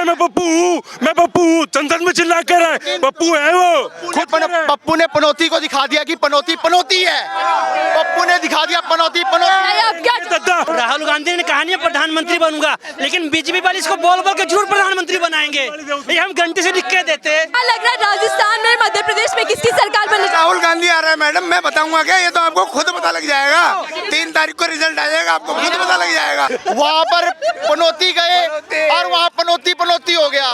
मैं पप्पू हूँ, मैं पप्पू हूँ, संसद में चिल्ला कर रहा है पप्पू है वो। खुद पप्पू ने पनौती को दिखा दिया कि पनौती पनौती है। पप्पू ने दिखा दिया पनौती पनौती। राहुल गांधी ने कहा नहीं प्रधानमंत्री बनूंगा, लेकिन बीजेपी वाले इसको बोल बोल के झूठ प्रधानमंत्री बनाएंगे। ये हम घंटे से लिख के देते हैं। क्या लग रहा है राजस्थान में, मध्य प्रदेश में किसकी सरकार बनने? राहुल गांधी आ रहा है मैडम, मैं बताऊंगा क्या? ये तो आपको खुद पता लग जाएगा। 3 तारीख को रिजल्ट आ जाएगा, आपको खुद पता लग जाएगा। वहाँ पर पनौती गए और वहाँ पनौती पनौती हो गया।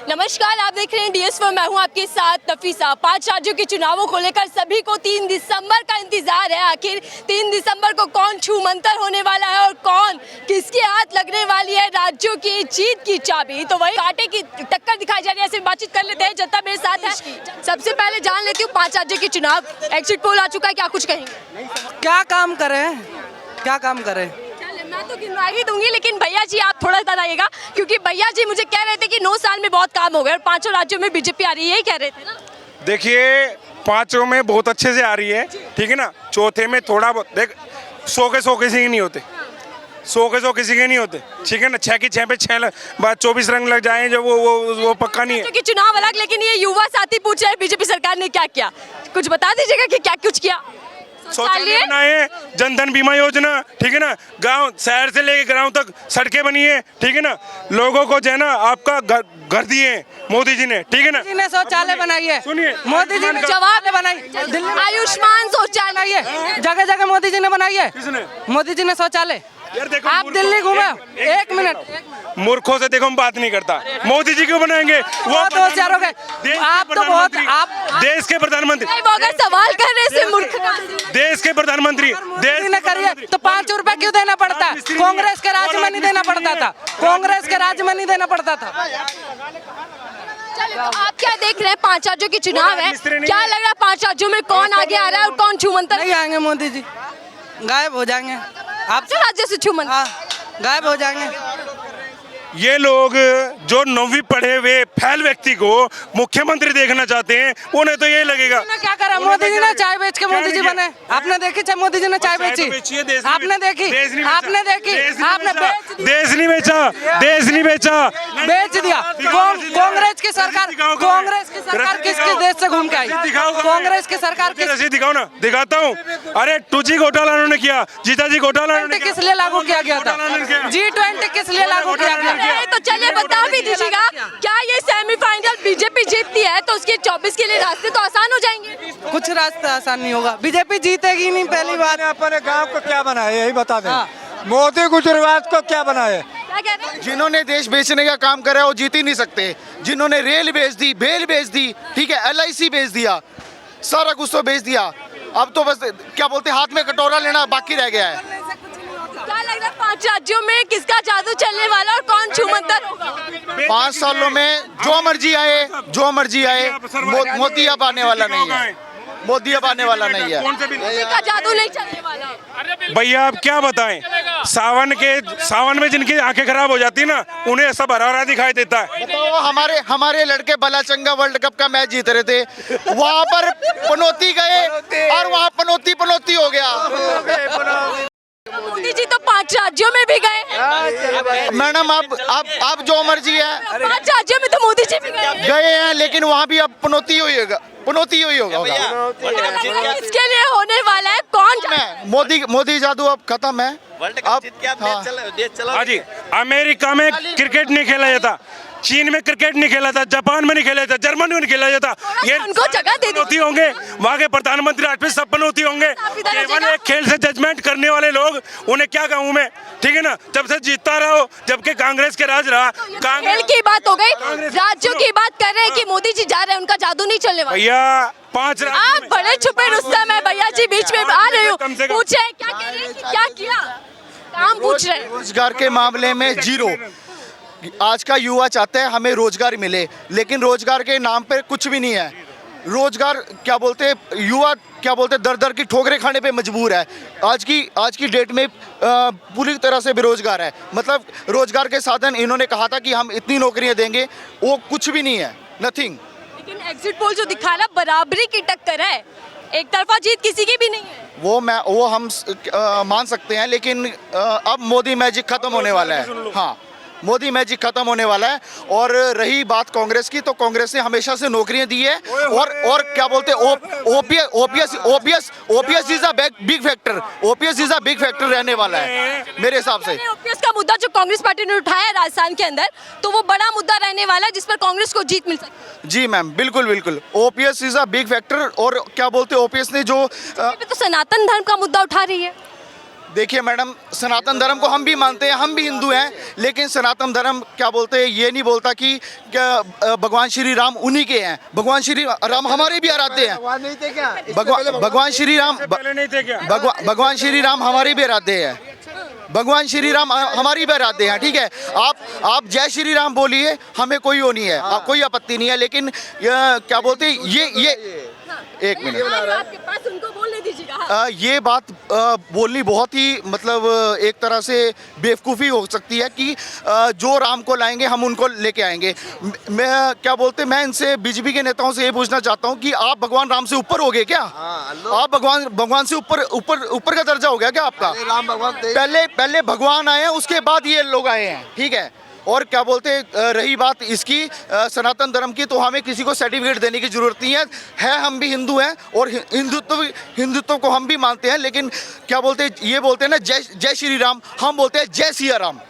नमस्कार, आप देख रहे हैं DS4, मैं हूं आपके साथ नफीसा। 5 राज्यों के चुनावों को लेकर सभी को 3 दिसंबर का इंतजार है। आखिर 3 दिसंबर को कौन छूमंतर होने वाला है और कौन किसके हाथ लगने वाली है राज्यों की जीत की चाबी। तो वही कांटे की टक्कर दिखाई जा रही है। ऐसे बातचीत कर लेते हैं, जनता मेरे साथ है। सबसे पहले जान लेती हूँ 5 राज्यों के चुनाव, एग्जिट पोल आ चुका है, क्या कुछ कहेंगे? क्या काम करें, क्या काम करें? मैं तो गिनवा ही दूंगी, लेकिन भैया जी आप थोड़ा बताइएगा, क्योंकि भैया जी मुझे कह रहे थे कि 9 साल में बहुत काम हो गए और 5 राज्यों में बीजेपी आ रही है, यही कह रहे थे ना? देखिए 5 में बहुत अच्छे से आ रही है, ठीक है ना। चौथे में थोड़ा बहुत देख 100 के 100 किसी के नहीं होते, 100 के 100 किसी के नहीं होते, ठीक है ना। 6 के 6 पे 6 बाद 24 रंग लग जाए जो वो पक्का नहीं है। क्योंकि चुनाव अलग, लेकिन ये युवा साथी पूछ रहे हैं बीजेपी सरकार ने क्या किया, कुछ बता दीजिएगा कि क्या कुछ किया। शौचालय बनाए, जनधन बीमा योजना, ठीक है ना। गांव शहर से लेके गांव तक सड़कें बनी है, ठीक है ना। लोगों को जो है ना आपका घर दिए मोदी जी ने, ठीक है ना। मोदी जी ने शौचालय बनाई है, सुनिए मोदी जी ने जवाब बनाई, आयुष्मान शौचालय है, जगह जगह मोदी जी ने बनाई है। किसने? मोदी जी ने शौचालय। यार देखो आप दिल्ली घूमे, एक मिनट, मूर्खों से देखो हम बात नहीं करता। मोदी जी क्यों बनाएंगे? वो बहुत होशियार हो गए आप तो, बहुत आप देश के प्रधानमंत्री। वो अगर सवाल कर रहे से मूर्ख देश के प्रधानमंत्री देश ने करिए तो 5 रुपए क्यों देना पड़ता? कांग्रेस के राज्य में नहीं देना पड़ता था, कांग्रेस के राज्य में नहीं देना पड़ता था। चलिए, तो आप क्या देख रहे हैं? 5 राज्यों के चुनाव है, क्या लग रहा है 5 राज्यों में कौन आगे आ रहा है और कौन छूमंतर? नहीं आएंगे मोदी जी, गायब हो जाएंगे। आप राज्य से छूमंतर गायब हो जाएंगे। ये लोग जो 9वीं पढ़े हुए फैल व्यक्ति को मुख्यमंत्री देखना चाहते हैं, उन्हें तो यही लगेगा। क्या करा मोदी जी ने? चाय बेच के मोदी जी बने। आपने देखी चाहे मोदी जी ने चाय बेची? आपने देखी? आपने देखी? आपने देश नहीं बेचा, देश नहीं बेचा, बेच दिया। कांग्रेस की सरकार, कांग्रेस की सरकार किसके देश से घूम के आई? कांग्रेस की सरकार की रसीद दिखाओ ना। दिखाता हूँ। अरे 2G घोटाला उन्होंने किया, जीजाजी घोटाला किस लिए लागू किया गया था? G20 किस लिए लागू किया गया? तो चलिए बता भी दीजिएगा, क्या ये सेमीफाइनल बीजेपी जीतती है तो उसके 24 के लिए रास्ते तो आसान हो जाएंगे? कुछ रास्ता आसान नहीं होगा, बीजेपी जीतेगी नहीं। पहली बात अपने गांव को क्या बनाया यही बता दें। मोदी गुजरात को क्या बनाया? क्या कह रहे हैं? जिन्होंने देश बेचने का काम करा है वो जीत ही नहीं सकते। जिन्होंने रेल बेच दी, बेल बेच दी, ठीक है, LIC बेच दिया, सारा कुछ तो बेच दिया। अब तो बस क्या बोलते हाथ में कटोरा लेना बाकी रह गया है। क्या लग रहा है 5 राज्यों में किसका जादू चलने वाला और कौन छूमंतर होगा? 5 सालों में जो मर्जी आए, मोदी अब आने वाला नहीं है। मोदी अब आने वाला नहीं है। मोदी का जादू नहीं चलने वाला है। भैया आप क्या बताएं, सावन में जिनकी आंखें खराब हो जाती ना, उन्हें सब हरा हरा दिखाई देता है। तो हमारे लड़के बलाचंगा वर्ल्ड कप का मैच जीत रहे थे, वहाँ पर पनौती गए और वहाँ पनौती पनौती हो गया। मोदी जी तो 5 राज्यों में भी गए। मैडम आप जो मर्जी है, 5 राज्यों में तो मोदी जी भी गए हैं, लेकिन वहाँ भी अब पनौती हुई होगा। किसके लिए होने वाला है? कौन? मोदी जादू अब खत्म है। हाँ जी, अमेरिका में क्रिकेट नहीं खेला जाता, चीन में क्रिकेट नहीं खेला था, जापान में नहीं खेला जाता, जर्मनी में नहीं खेला जाता। ये उनको जगह दे दी होंगे, वहाँ के प्रधानमंत्री राष्ट्रपति सब पनौती होंगे। केवल एक खेल से जजमेंट करने वाले लोग, उन्हें क्या कहूँ मैं, ठीक है ना। जब से जीतता रहा हो, जबकि कांग्रेस के राज रहा। खेल की बात हो गई, राज्यों की बात कर रहे हैं कि मोदी जी जा रहे हैं, उनका जादू नहीं चलने वाला। भैया 5 आप बड़े छुपे रुस्तम है भैया जी, बीच में आ रहे हो, पूछे क्या कह रहे हैं कि क्या किया, काम पूछ रहे हैं। रोजगार के मामले में 0। आज का युवा चाहता है हमें रोजगार मिले, लेकिन रोजगार के नाम पे कुछ भी नहीं है। रोजगार क्या बोलते, युवा क्या बोलते, दर दर की ठोकरें खाने पे मजबूर है। आज की डेट में पूरी तरह से बेरोजगार है। मतलब रोजगार के साधन इन्होंने कहा था कि हम इतनी नौकरियां देंगे, वो कुछ भी नहीं है, नथिंग। लेकिन एग्जिट पोल जो दिखा रहा बराबरी की टक्कर है, एक तरफा जीत किसी की भी नहीं है। वो हम मान सकते हैं, लेकिन अब मोदी मैजिक खत्म होने वाला है। हाँ, मोदी मैजिक खत्म होने वाला है। और रही बात कांग्रेस की, तो कांग्रेस ने हमेशा से नौकरियां दी है और क्या बोलते हैं OPS is a big factor, OPS is a big factor रहने वाला है मेरे हिसाब से। ओपीएस का मुद्दा जो कांग्रेस पार्टी ने उठाया है राजस्थान के अंदर, तो वो बड़ा मुद्दा रहने वाला है जिस पर कांग्रेस को जीत मिल सकती है। जी मैम, बिल्कुल बिल्कुल, OPS is a big factor. और क्या बोलते हैं ओपीएस ने जो ये तो सनातन धर्म का मुद्दा उठा रही है। देखिए मैडम, सनातन धर्म को हम भी मानते हैं, हम भी हिंदू हैं, लेकिन सनातन धर्म क्या बोलते हैं ये नहीं बोलता कि क्या भगवान श्री राम उन्हीं के हैं। भगवान श्री राम हमारे भी आराध्य हैं। भगवान श्री राम भगवान श्री राम हमारे भी आराध्य हैं। भगवान श्री राम हमारी भी आराध्य हैं, ठीक है। आप जय श्री राम बोलिए, हमें कोई वो नहीं है, कोई आपत्ति नहीं है। लेकिन क्या बोलते हैं ये एक मिनट, आपके पास उनको बोलने दीजिएगा। ये बात बोलनी बहुत ही मतलब एक तरह से बेवकूफ़ी हो सकती है कि जो राम को लाएंगे हम उनको लेके आएंगे। मैं क्या बोलते, मैं इनसे बीजेपी के नेताओं से ये पूछना चाहता हूँ कि आप भगवान राम से ऊपर हो गए क्या? आप भगवान से ऊपर का दर्जा हो गया क्या आपका? राम भगवान पहले भगवान आए हैं, उसके बाद ये लोग आए हैं, ठीक है। और क्या बोलते रही बात इसकी सनातन धर्म की, तो हमें किसी को सर्टिफिकेट देने की जरूरत नहीं है। हम भी हिंदू हैं और हिंदुत्व को हम भी मानते हैं, लेकिन क्या बोलते ये बोलते हैं ना जय श्री राम, हम बोलते हैं जय सिया राम।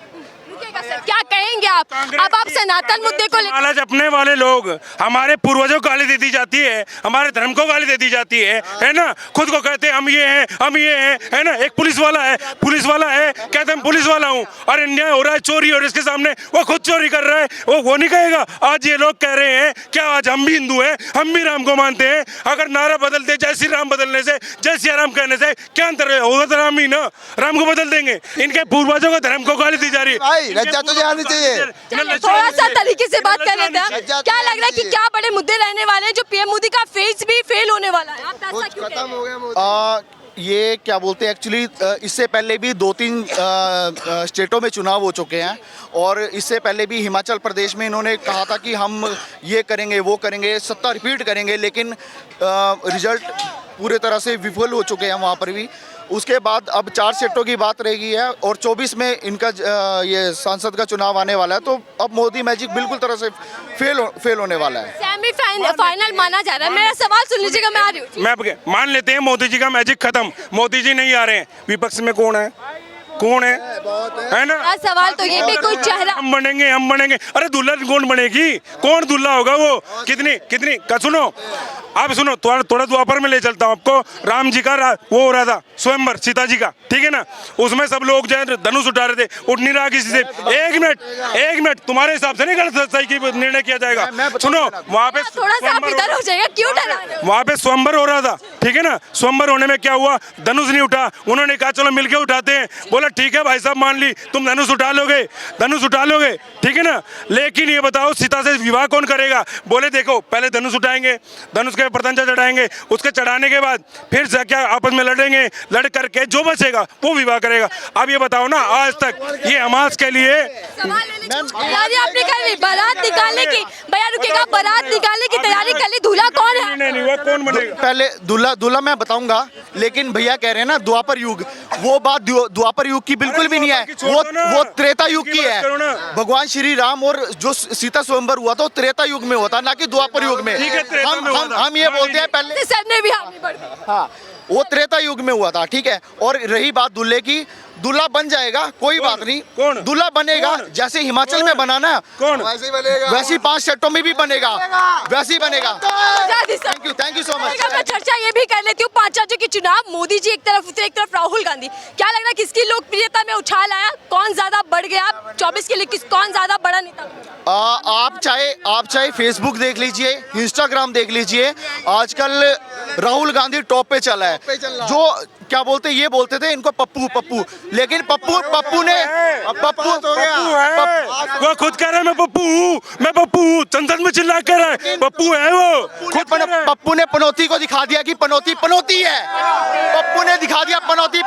क्या कहेंगे आप? अब आप सनातन मुद्दे को लालच अपने वाले लोग, हमारे पूर्वजों को गाली दे दी जाती है, हमारे धर्म को गाली दे दी जाती है ना। खुद को कहते हैं हम ये हैं, हम ये हैं, है ना। एक पुलिस वाला है कहते हैं पुलिस वाला हूँ, और अन्याय हो रहा है, चोरी हो रही है इसके सामने, वो खुद चोरी कर रहा है, वो नहीं कहेगा। आज ये लोग कह रहे हैं क्या आज हम भी हिंदू हैं, हम भी राम को मानते हैं। अगर नारा बदलते जय श्री राम बदलने से, जय सिया राम कहने से क्या अंतर होगा? तो राम ही ना, राम को बदल देंगे। इनके पूर्वजों को धर्म को गाली दी जा रही है। लज्जा तो आनी चाहिए। थोड़ा सा तरीके से बात कर लेते हैं। क्या लग रहा है कि क्या बड़े मुद्दे रहने वाले हैं जो पीएम मोदी का फेज भी फेल होने वाला है? आप ऐसा क्यों कह रहे हैं? ये क्या बोलते हैं एक्चुअली इससे पहले भी 2-3 स्टेटों में चुनाव हो चुके हैं, और इससे पहले भी हिमाचल प्रदेश में इन्होंने कहा था कि हम ये करेंगे वो करेंगे, सत्ता रिपीट करेंगे, लेकिन रिजल्ट पूरे तरह से विफल हो चुके हैं वहाँ पर भी। उसके बाद अब 4 सीटों की बात रह गई है और 24 में इनका ये सांसद का चुनाव आने वाला है। तो अब मोदी मैजिक बिल्कुल तरह से फेल होने वाला है। सेमीफाइनल माना जा रहा है। मेरा सवाल सुन लीजिएगा, मैं आ रही हूँ। मैं मान लेते हैं मोदी जी का मैजिक खत्म, मोदी जी नहीं आ रहे हैं, विपक्ष में कौन है ना। सवाल तो ये भी कोई चेहरा हम बनेंगे। अरे दुल्हन कौन बनेगी? कौन दूल्हा होगा वो? कितनी का सुनो, आप सुनो, थोड़ा द्वापर में ले चलता हूँ आपको। राम जी का वो हो रहा था स्वयंवर, सीता जी का, ठीक है ना। उसमें सब लोग जो है धनुष उठा रहे थे, उठ नहीं रहा किसी से। एक मिनट, तुम्हारे हिसाब से नहीं गलत सही की निर्णय किया जाएगा। सुनो, वहाँ पे थोड़ा सा आप इधर हो जाएगा, क्यों डरा रहे हो? वहाँ पे स्वयंवर हो रहा था, ठीक है ना। स्वयंवर होने में क्या हुआ? धनुष नहीं उठा, उन्होंने कहा चलो मिलके उठाते हैं। बोला ठीक है भाई साहब, मान ली तुम धनुष उठा लोगे, ठीक है ना। लेकिन ये बताओ सीता से विवाह कौन करेगा? बोले देखो पहले धनुष उठाएंगे, धनुष के प्रतंजा चढ़ाएंगे, उसके चढ़ाने के बाद फिर क्या आपस में लड़ेंगे, लड़ करके जो बचेगा वो विवाह करेगा। अब ये बताओ ना, आज तक ये हमास के लिए आपने कहा बारात निकालने की, भैया रुकेगा, बारात निकालने की तैयारी कर ली, दूल्हा कौन है? नहीं वो कौन बनेगा? पहले दूल्हा मैं बताऊंगा, लेकिन भैया कह रहे हैं ना द्वापर युग, वो बात द्वापर युग की बिल्कुल भी नहीं है, वो त्रेता युग की है। भगवान श्री राम और जो सीता स्वयंवर हुआ था वो त्रेता युग में हुआ था, ना कि द्वापर युग में। हम ये बोलते हैं पहले सर ने भी हामी भर दी। हाँ, वो त्रेता युग में हुआ था, ठीक है। और रही बात दूल्हे की, दूल्हा बन जाएगा, कोई बात नहीं। कौन? दूल्हा बनेगा, जैसे हिमाचल में बना ना, कौन? वैसे 5 स्टेटों में भी बनेगा, वैसे ही बनेगा। Thank you so much. मैं चर्चा ये भी कर लेती हूँ, 5 राज्यों के चुनाव, मोदी जी एक तरफ राहुल गांधी। क्या लग रहा है किसकी लोकप्रियता में उछाल आया? कौन ज्यादा बढ़ गया 24 के लिए? कौन ज्यादा बड़ा नेता? आप चाहे फेसबुक देख लीजिए, इंस्टाग्राम देख लीजिए, आजकल राहुल गांधी टॉप पे चला है। जो क्या बोलते ये बोलते थे इनको पप्पू, लेकिन पप्पू ने वो खुद कह रहा है मैं पप्पू हूँ, संसद में चिल्ला कर रहा है पप्पू है वो खुद। पप्पू ने पनौती को दिखा दिया कि पनौती है। पप्पू ने दिखा दिया पनौती।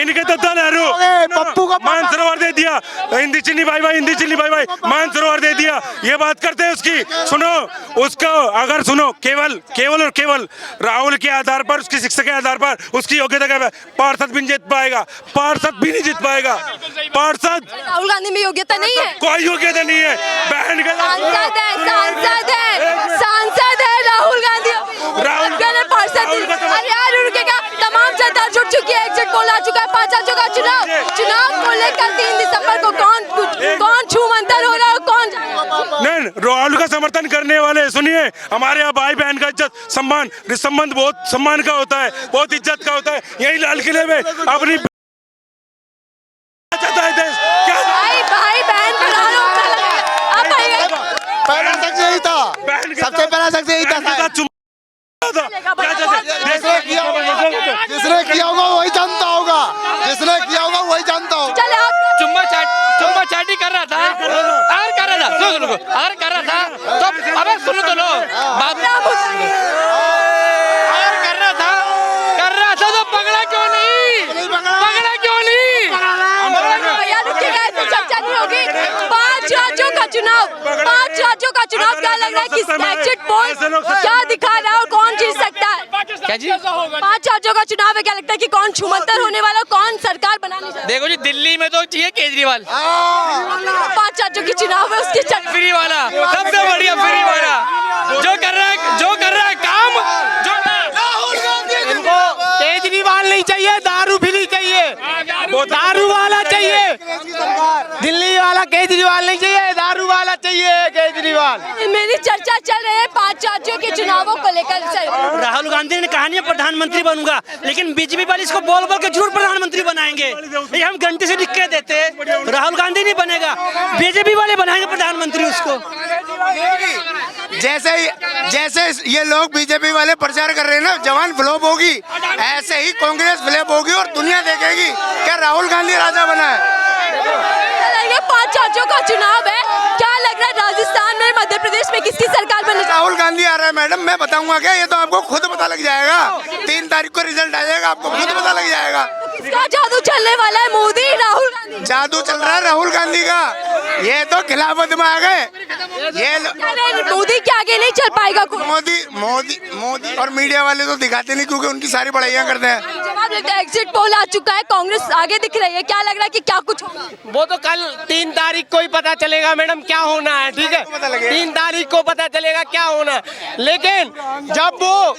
इनके दद्दा नेहरू पप्पू को मानसरोवर दे दिया, हिंदी चिल्ली भाई मानसरोवर दे दिया। ये बात करते हैं उसकी, सुनो उसको, अगर सुनो केवल राहुल के आधार पर, उसकी शिक्षा के आधार बार उसकी योग्यता क्या है? पार्षद भी नहीं जीत पाएगा, पार्षद भी नहीं जीत पाएगा, पार्षद राहुल गांधी में योग्यता नहीं है। कोई योग्यता नहीं है। बहन का सांसद है राहुल गांधी। अरे यार उनके क्या तमाम जनता जुट चुकी है, एग्जिट पोल आ चुका है, 5 राज्यों का चुनाव को लेकर 3 दिसंबर को कौन छूमंतर हो रहा है, कौन नहीं, राहुल का समर्थन करने वाले सुनिए, हमारे यहाँ भाई बहन का इज्जत सम्मान, संबंध बहुत सम्मान का होता है, बहुत इज्जत का होता है। यही लाल किले में अपनी चाहता है देश क्या भाई बहन पहला शख्स यही था, सबसे पहला शख्स यही था। जिसने किया होगा वही जानता होगा, जिसने किया होगा वही जानता होगा। चुम्मा चाटी कर रहा था, अगर कर रहा था अगर कर रहा था तो अबे सुनो तो लो बाबू, अगर कर रहा था तो पकड़ा क्यों नहीं, पकड़ा क्यों नहीं? भैया रुकिएगा, इसमें चर्चा नहीं होगी। 5 राज्यों का चुनाव क्या लग रहा है, किस एग्जिट पोल क्या दिखा रहा है और कौन जीत सकता है? क्या जी? 5 राज्यों का चुनाव है, क्या लगता है कि कौन छूमंतर होने वाला, कौन सरकार बनानी चाहिए? देखो जी, दिल्ली में तो चाहिए केजरीवाल, 5 राज्यों की चुनाव है, उसकी फ्री वाला सबसे बढ़िया, फ्री वाला जो कर रहा है काम, जो इनको केजरीवाल नहीं चाहिए, दारू फ्री चाहिए, दारू वाला चाहिए, दिल्ली वाला केजरीवाल नहीं चाहिए, दारू वाला चाहिए केजरीवाल। मेरी चर्चा चल रही है 5 राज्यों के चुनावों को लेकर। राहुल गांधी ने कहा नहीं प्रधानमंत्री बनूंगा, लेकिन बीजेपी वाले इसको बोल बोल के जरूर प्रधानमंत्री बनाएंगे। ये हम घंटे से लिख के देते हैं, राहुल गांधी नहीं बनेगा, बीजेपी वाले बनाएंगे प्रधानमंत्री उसको। जैसे ये लोग बीजेपी वाले प्रचार कर रहे हैं ना, जवान फ्लॉप होगी, ऐसे ही कांग्रेस फ्लॉप होगी और दुनिया देखेगी क्या राहुल गांधी राजा बना है। 5 राज्यों का चुनाव है, क्या लग रहा है राजस्थान में, मध्य प्रदेश में किसकी सरकार बनने? राहुल गांधी आ रहा है मैडम, मैं बताऊंगा क्या, ये तो आपको खुद पता लग जाएगा। 3 तारीख को रिजल्ट आ जाएगा, आपको खुद पता लग जाएगा। किसका जादू चलने वाला है, मोदी राहुल गांधी? जादू चल रहा है राहुल गांधी का, ये तो खिलाफत में आ गए। ये मोदी के आगे नहीं चल पाएगा कोई। मोदी और मीडिया वाले तो दिखाते नहीं, क्योंकि उनकी सारी पढ़ाइयाँ करते हैं। जवाब देते हैं, एग्जिट पोल आ चुका है, कांग्रेस आगे दिख रही है, क्या लग रहा है कि क्या कुछ होगा? वो तो कल 3 तारीख को ही पता चलेगा मैडम क्या होना है, ठीक है, 3 तारीख को पता चलेगा क्या होना है। लेकिन जब वो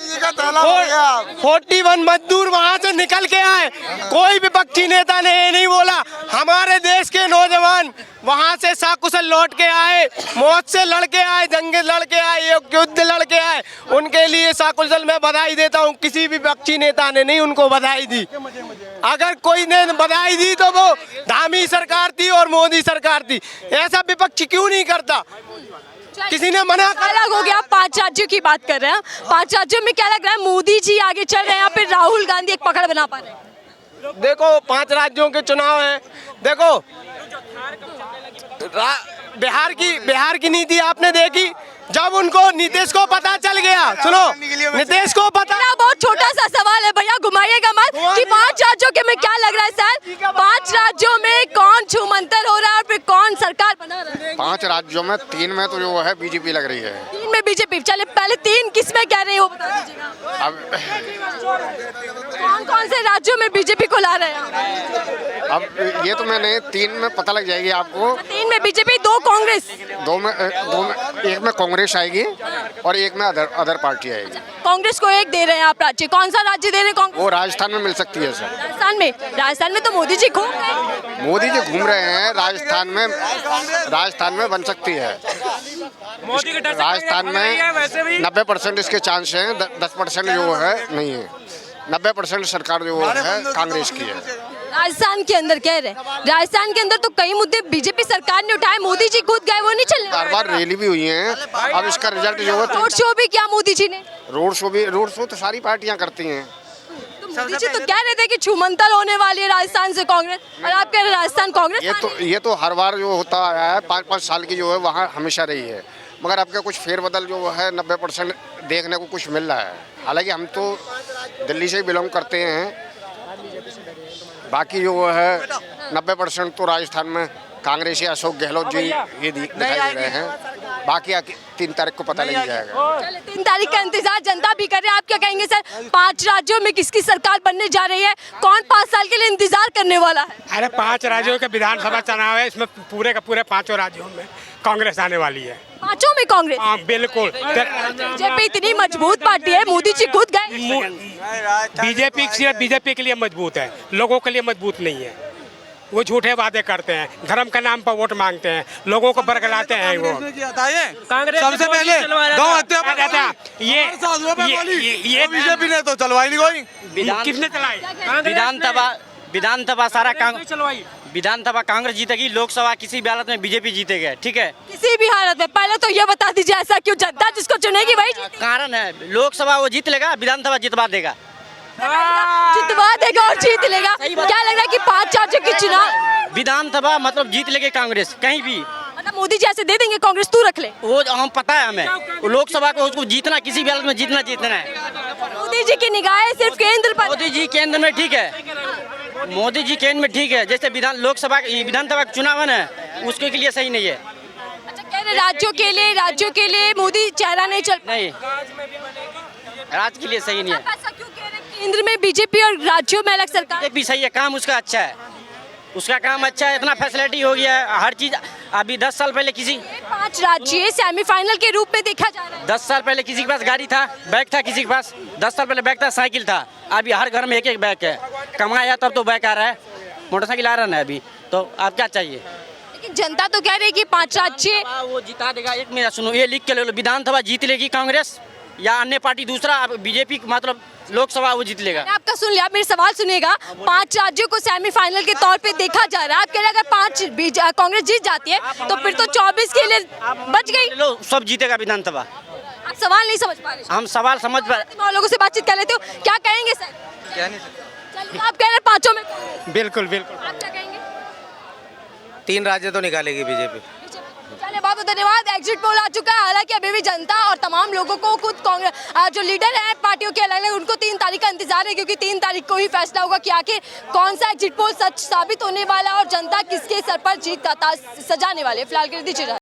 41 मजदूर वहाँ से निकल के आए, कोई विपक्षी नेता ने ये नहीं बोला हमारे देश के नौजवान वहाँ से सकुशल लौट के आए, मौत से लड़ के आए, जंग लड़ के आए, युद्ध लड़ के आए, उनके लिए सकुशल मैं बधाई देता हूँ। किसी भी विपक्षी नेता ने नहीं उनको बधाई दी, अगर कोई ने बधाई दी तो वो धामी सरकार थी और मोदी सरकार थी। ऐसा विपक्ष क्यों नहीं करता, किसी ने मना कर? अलग हो गया, 5 राज्यों की बात कर रहे हैं, 5 राज्यों में क्या लग रहा है, मोदी जी आगे चल रहे हैं या फिर राहुल गांधी एक पकड़ बना पा रहे हैं? देखो 5 राज्यों के चुनाव हैं, देखो बिहार की नीति आपने देखी, जब उनको नीतीश को पता चल गया, सुनो नीतीश को पता, बहुत छोटा सा सवाल है भैया, घुमाइएगा मत, कि 5 राज्यों के में क्या लग रहा है सर, 5 राज्यों में कौन छूमंतर हो रहा है और फिर कौन सरकार बना रहा है? 5 राज्यों में 3 में तो जो है बीजेपी लग रही है। 3 में बीजेपी, चले पहले 3 किस में कह रहे हैं वो बता दीजिएगा। अब कौन कौन से राज्यों में बीजेपी को ला रहे हैं? अब ये तो मैंने 3 में पता लग जाएगी आपको। 3 में बीजेपी, 2 कांग्रेस, 2 में एक में कांग्रेस आएगी और एक में अदर पार्टी आएगी। कांग्रेस को 1 दे रहे हैं आप राज्य, कौन सा राज्य दे रहे हैं कांग्रेस? वो राजस्थान में मिल सकती है सर। राजस्थान में तो मोदी जी घूम रहे हैं। मोदी जी घूम रहे हैं राजस्थान में बन सकती है। राजस्थान में 90% इसके चांस हैं, 10% जो है नहीं है, 90% सरकार जो है कांग्रेस की है। राजस्थान के अंदर कह रहे हैं, राजस्थान के अंदर तो कई मुद्दे बीजेपी सरकार ने उठाए, मोदी जी खुद गए, वो नहीं चलने बार बार रैली भी हुई है, अब इसका रिजल्ट जो है रोड शो भी किया मोदी जी ने। रोड शो तो सारी पार्टियां करती हैं। तो मोदी जी तो कह रहे थे कि छूमंतर होने वाली है राजस्थान से कांग्रेस, और आप कह रहे हैं राजस्थान कांग्रेस। ये तो हर बार जो होता आया है, 5-5 साल की जो है वहाँ हमेशा रही है, मगर आपके कुछ फेरबदल जो है 90% देखने को कुछ मिल रहा है। हालांकि हम तो दिल्ली से ही बिलोंग करते हैं, बाकी जो है 90% तो राजस्थान में कांग्रेसी अशोक गहलोत जी ये दिखाई दे रहे हैं। बाकी 3 तारीख को पता लग जाएगा। चलिए 3 तारीख का इंतजार जनता भी कर रही है। आप क्या कहेंगे सर, 5 राज्यों में किसकी सरकार बनने जा रही है? कौन 5 साल के लिए इंतजार करने वाला है? अरे 5 राज्यों के विधानसभा चुनाव है, इसमें पूरे का पूरे 5 राज्यों में कांग्रेस आने वाली है। 5 में कांग्रेस? हाँ बिल्कुल। बीजेपी इतनी मजबूत पार्टी है, मोदी जी खुद गए। बीजेपी सिर्फ बीजेपी के लिए मजबूत है, लोगों के लिए मजबूत नहीं है। वो झूठे वादे करते हैं, धर्म के नाम पर वोट मांगते हैं, लोगों को बरगलाते हैं। वो कांग्रेस सबसे पहले गौ हत्या पर ये बीजेपी ने तो चलवाई नहीं कोई। किसने चलाई? विधानसभा सारा कांग्रेस चलवाई। विधानसभा कांग्रेस जीतेगी, लोकसभा किसी भी हालत में बीजेपी जीतेगा। ठीक है, किसी भी हालत में। पहले तो ये बता दीजिए, ऐसा क्यों? जनता जिसको चुनेगी वही जीतेगी। कारण है लोकसभा वो जीत लेगा, विधानसभा जितवा देगा। जितवा देगा और जीत लेगा। क्या लग रहा है कि 5 राज्यों के चुनाव विधानसभा मतलब जीत लेगी कांग्रेस कहीं भी। मतलब मोदी जी ऐसे दे देंगे, कांग्रेस तू रख ले। वो हम पता है हमें, लोकसभा को उसको जीतना, किसी भी हालत में जीतना है। मोदी जी की निगाहें सिर्फ केंद्र पर। मोदी जी केंद्र में ठीक है, मोदी जी केंद्र में ठीक है। जैसे विधानसभा का चुनाव है ना, उसके लिए सही नहीं है। अच्छा, कह रहे राज्यों के लिए मोदी चेहरा नहीं चल। नहीं, राज्य के लिए सही नहीं है। ऐसा क्यों कह रहे हैं? केंद्र में बीजेपी और राज्यों में अलग सरकार। भी सही है, काम उसका अच्छा है, उसका काम अच्छा है, इतना फैसिलिटी हो गया है, हर चीज। अभी 10 साल पहले 5 राज्य सेमीफाइनल के रूप में देखा जा रहा है। 10 साल पहले किसी के पास गाड़ी था, बैग था, किसी के पास 10 साल पहले बैग था, साइकिल था। अभी हर घर में एक बैग है। कमाया तब तो बैग आ रहा है, मोटरसाइकिल आ रहा है अभी। तो आप क्या चाहिए? लेकिन जनता तो कह रही है कि 5 राज्य वो जिता देगा। एक मिनट सुनो, ये लिख के ले लो, विधानसभा जीत लेगी कांग्रेस या अन्य पार्टी दूसरा, बीजेपी मतलब लोकसभा वो जीत लेगा। आपका सुन लिया, मेरे सवाल सुनिएगा। 5 राज्यों को सेमीफाइनल के तौर पे देखा जा रहा है। आप कह रहे हैं अगर 5 कांग्रेस जीत जाती है तो फिर तो 24 के लिए बच गई। लो, सब जीतेगा विधानसभा। आप सवाल नहीं समझ पा रहे? हम सवाल समझ पा और लोगों से बातचीत कर लेते हो, क्या कहेंगे सर? क्या नहीं चलिए, आप कह रहे हैं 5 में कांग्रेस। बिल्कुल बिल्कुल। आप क्या कहेंगे? 3 राज्य तो निकालेगी बीजेपी। चलिए, बहुत बहुत धन्यवाद। एग्जिट पोल आ चुका है, हालांकि अभी भी जनता और तमाम लोगों को खुद कांग्रेस जो लीडर हैं पार्टियों के अलग अलग, उनको 3 तारीख का इंतजार है, क्योंकि 3 तारीख को ही फैसला होगा कि आखिर कौन सा एग्जिट पोल सच साबित होने वाला है और जनता किसके सर पर जीत का ताज सजाने वाले। फिलहाल के लिए दीजिए इजाजत।